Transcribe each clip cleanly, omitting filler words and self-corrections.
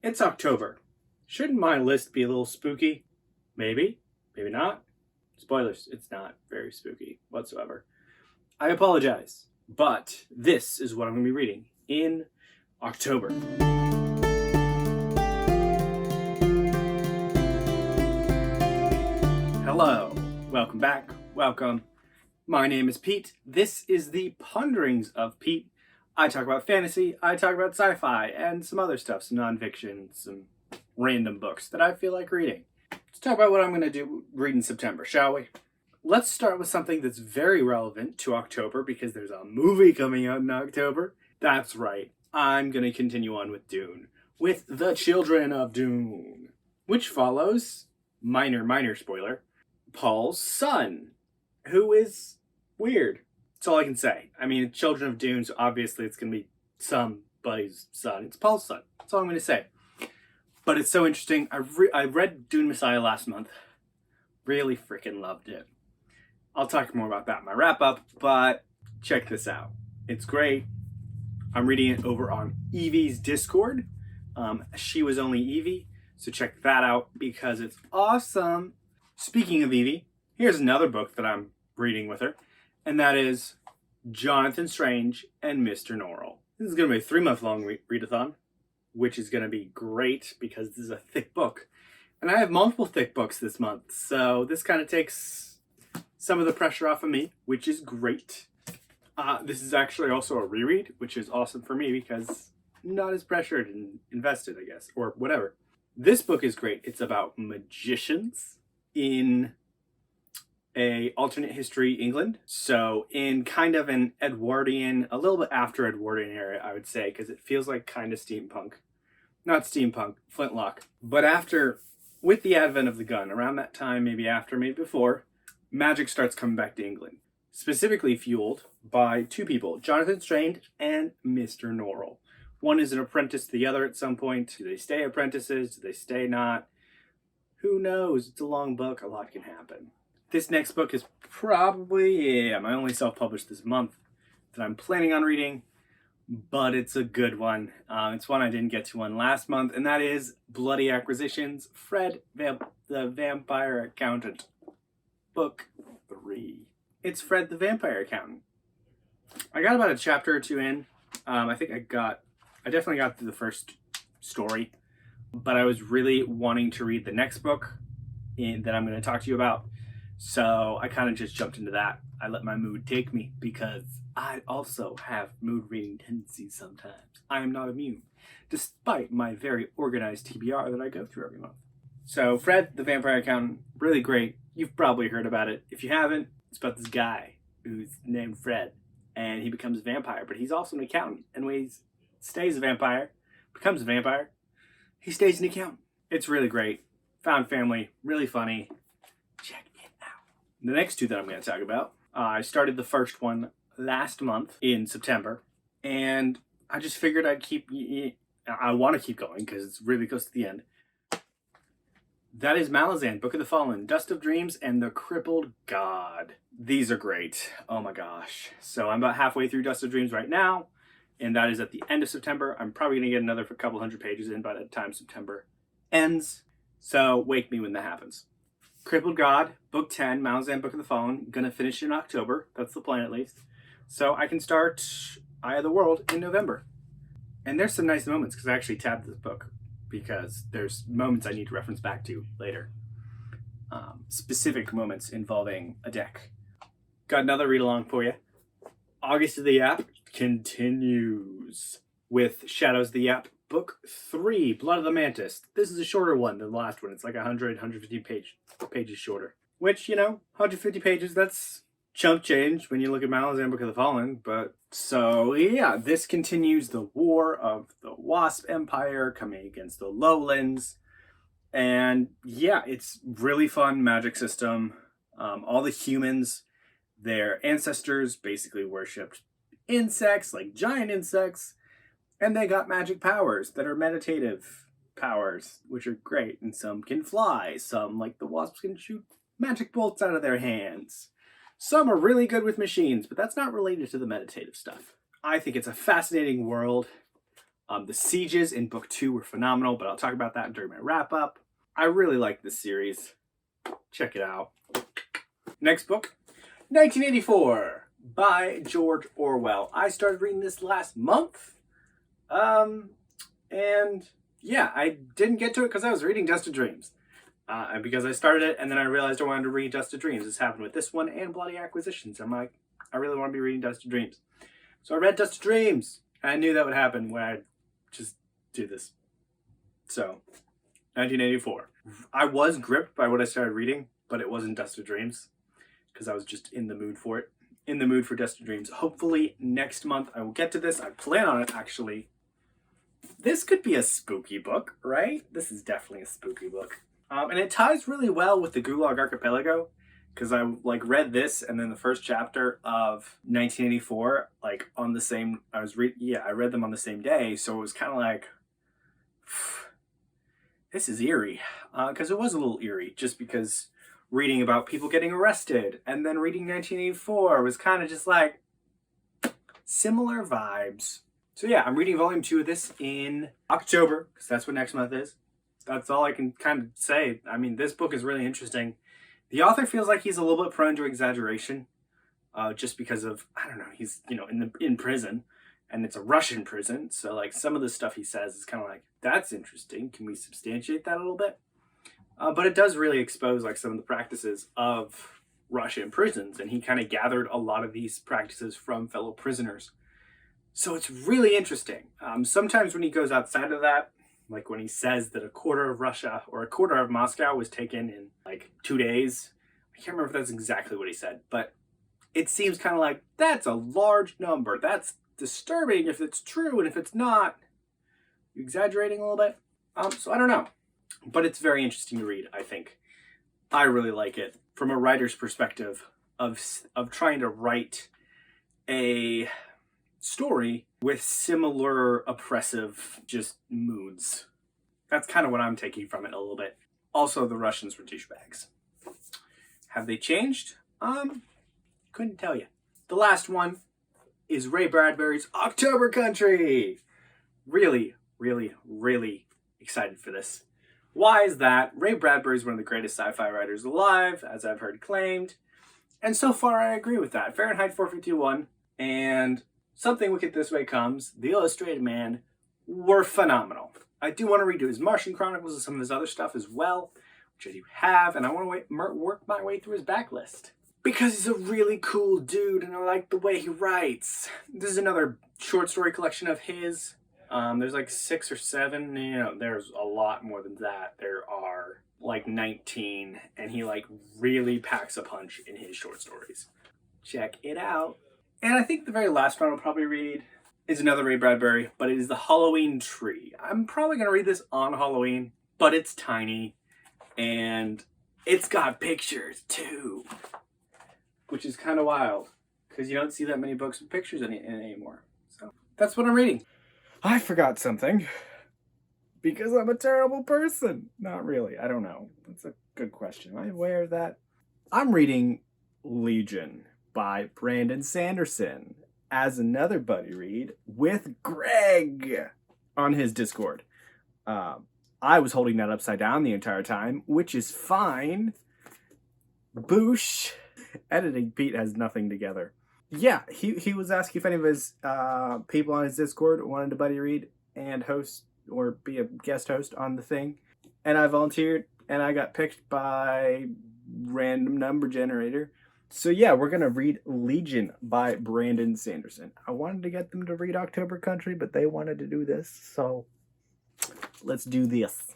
It's October. Shouldn't my list be a little spooky? Maybe, maybe not. Spoilers, it's not very spooky whatsoever. I apologize, but this is what I'm going to be reading in October. Hello, welcome back, welcome. My name is Pete. This is the Ponderings of Pete. I talk about fantasy, I talk about sci-fi, and some other stuff, some nonfiction, some random books that I feel like reading. Let's talk about what I'm going to read in September, shall we? Let's start with something that's very relevant to October because there's a movie coming out in October. That's right, I'm going to continue on with Dune, with The Children of Dune, which follows, minor spoiler, Paul's son, who is weird. That's all I can say. I mean, Children of Dune, so obviously it's going to be somebody's son. It's Paul's son. That's all I'm going to say. But it's so interesting. I read Dune Messiah last month. Really freaking loved it. I'll talk more about that in my wrap-up, but check this out. It's great. I'm reading it over on Evie's Discord. She was only Evie, so check that out because it's awesome. Speaking of Evie, here's another book that I'm reading with her, and that is Jonathan Strange and Mr. Norrell. This is going to be a 3-month-long readathon, which is going to be great because this is a thick book. And I have multiple thick books this month, so this kind of takes some of the pressure off of me, which is great. This is actually also a reread, which is awesome for me because I'm not as pressured and invested, I guess, or whatever. This book is great. It's about magicians in a alternate history England. So in kind of an Edwardian, a little bit after Edwardian era, I would say, because it feels like kind of steampunk. Not steampunk, flintlock. But after, with the advent of the gun, around that time, maybe after, maybe before, magic starts coming back to England. Specifically fueled by two people, Jonathan Strange and Mr. Norrell. One is an apprentice to the other at some point. Do they stay apprentices? Do they stay not? Who knows? It's a long book. A lot can happen. This next book is probably, my only self-published this month that I'm planning on reading, but it's a good one. It's one I didn't get to last month, and that is Bloody Acquisitions, Fred the Vampire Accountant, Book 3. It's Fred the Vampire Accountant. I got about a chapter or two in. I definitely got through the first story, but I was really wanting to read the next book that I'm going to talk to you about. So I kind of just jumped into that. I let my mood take me because I also have mood reading tendencies sometimes. I am not immune, despite my very organized TBR that I go through every month. So Fred, the Vampire Accountant, really great. You've probably heard about it. If you haven't, it's about this guy who's named Fred, and he becomes a vampire, but he's also an accountant. And when he stays a vampire, becomes a vampire, he stays an accountant. It's really great. Found family, really funny. Check it out. The next two that I'm going to talk about, I started the first one last month in September, and I just figured I want to keep going because it's really close to the end. That is Malazan, Book of the Fallen, Dust of Dreams, and The Crippled God. These are great. Oh my gosh. So I'm about halfway through Dust of Dreams right now, and that is at the end of September. I'm probably going to get another couple hundred pages in by the time September ends. So wake me when that happens. Crippled God, Book 10, Malazan, Book of the Fallen. Gonna finish in October. That's the plan, at least. So I can start Eye of the World in November. And there's some nice moments, because I actually tabbed this book, because there's moments I need to reference back to later. Specific moments involving a deck. Got another read-along for you. August of the Yap continues with Shadows of the Yap, Book 3, Blood of the Mantis. This is a shorter one than the last one. It's like 150 pages shorter. Which, 150 pages, that's chump change when you look at Malazan, Book of the Fallen. But, so, yeah, this continues the war of the Wasp Empire coming against the Lowlands. And, yeah, it's really fun magic system. All the humans, their ancestors basically worshipped insects, like giant insects. And they got magic powers that are meditative powers, which are great. And some can fly. Some, like the wasps, can shoot magic bolts out of their hands. Some are really good with machines, but that's not related to the meditative stuff. I think it's a fascinating world. The sieges in book 2 were phenomenal, but I'll talk about that during my wrap up. I really like this series. Check it out. Next book, 1984 by George Orwell. I started reading this last month. And yeah, I didn't get to it because I was reading Dust of Dreams. Because I started it and then I realized I wanted to read Dust of Dreams. This happened with this one and Bloody Acquisitions. I'm like, I really want to be reading Dust of Dreams. So I read Dust of Dreams. And I knew that would happen when I just do this. So, 1984. I was gripped by what I started reading, but it wasn't Dust of Dreams because I was just in the mood for it. In the mood for Dust of Dreams. Hopefully next month I will get to this. I plan on it actually. This could be a spooky book, right? This is definitely a spooky book. And it ties really well with the Gulag Archipelago because I read this and then the first chapter of 1984 on the same. I read them on the same day, so it was kind of like, this is eerie, because it was a little eerie just because reading about people getting arrested and then reading 1984 was kind of just like similar vibes. So yeah, I'm reading volume 2 of this in October, because that's what next month is. That's all I can kind of say. I mean, this book is really interesting. The author feels like he's a little bit prone to exaggeration, just because of, I don't know, he's, in prison, and it's a Russian prison, so some of the stuff he says is kind of like, that's interesting. Can we substantiate that a little bit? But it does really expose some of the practices of Russian prisons, and he kind of gathered a lot of these practices from fellow prisoners. So it's really interesting. Sometimes when he goes outside of that, when he says that a quarter of Russia or a quarter of Moscow was taken in 2 days, I can't remember if that's exactly what he said, but it seems kind of like that's a large number. That's disturbing if it's true, and if it's not, you're exaggerating a little bit. So I don't know, but it's very interesting to read, I think. I really like it from a writer's perspective of trying to write a story with similar oppressive just moods. That's kind of what I'm taking from it a little bit. Also, the Russians were douchebags. Have they changed? Couldn't tell you. The last one is Ray Bradbury's October Country. Really, really, really excited for this. Why is that? Ray Bradbury is one of the greatest sci-fi writers alive, as I've heard claimed. And so far, I agree with that. Fahrenheit 451 and Something Wicked This Way Comes, The Illustrated Man, were phenomenal. I do want to redo his Martian Chronicles and some of his other stuff as well, which I do have, and I want to work my way through his backlist. Because he's a really cool dude, and I like the way he writes. This is another short story collection of his. There's 6 or 7, there's a lot more than that. There are 19, and he really packs a punch in his short stories. Check it out. And I think the very last one I'll probably read is another Ray Bradbury, but it is The Halloween Tree. I'm probably going to read this on Halloween, but it's tiny, and it's got pictures too, which is kind of wild, because you don't see that many books with pictures in it anymore. So that's what I'm reading. I forgot something, because I'm a terrible person. Not really, I don't know. That's a good question. Am I aware of that? I'm reading Legion by Brandon Sanderson as another buddy read with Greg on his Discord. I was holding that upside down the entire time, which is fine. Boosh. Editing Pete has nothing together. Yeah, he was asking if any of his people on his Discord wanted to buddy read and host or be a guest host on the thing. And I volunteered, and I got picked by random number generator. So yeah, we're going to read Legion by Brandon Sanderson. I wanted to get them to read October Country, but they wanted to do this, so let's do this.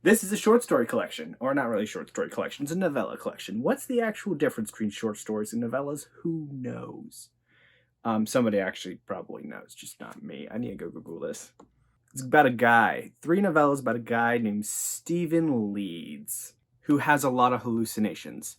This is a short story collection, or not really short story collection, it's a novella collection. What's the actual difference between short stories and novellas? Who knows? Somebody actually probably knows, just not me. I need to go Google this. It's about a guy, 3 novellas about a guy named Stephen Leeds, who has a lot of hallucinations.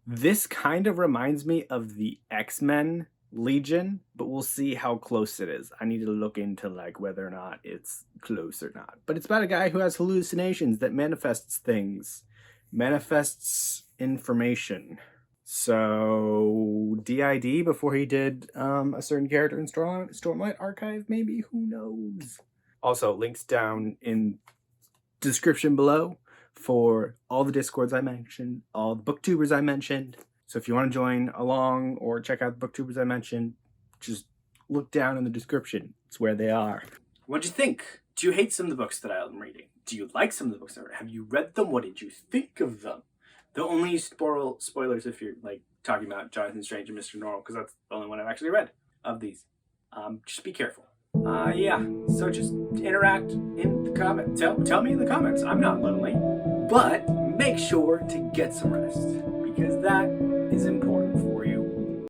This kind of reminds me of the X-Men Legion, but we'll see how close it is. I need to look into whether or not it's close or not. But it's about a guy who has hallucinations that manifests things, manifests information. So DID before he did a certain character in Stormlight Archive, maybe? Who knows? Also, links down in description below for all the Discords I mentioned, all the Booktubers I mentioned. So if you want to join along or check out the Booktubers I mentioned, just look down in the description. It's where they are. What'd you think? Do you hate some of the books that I'm reading? Do you like some of the books that I read? Have you read them? What did you think of them? The only spoilers if you're like talking about Jonathan Strange and Mr. Norrell, because that's the only one I've actually read of these. Just be careful. Yeah, so just interact in the comments. Tell me in the comments. I'm not lonely. But make sure to get some rest, because that is important.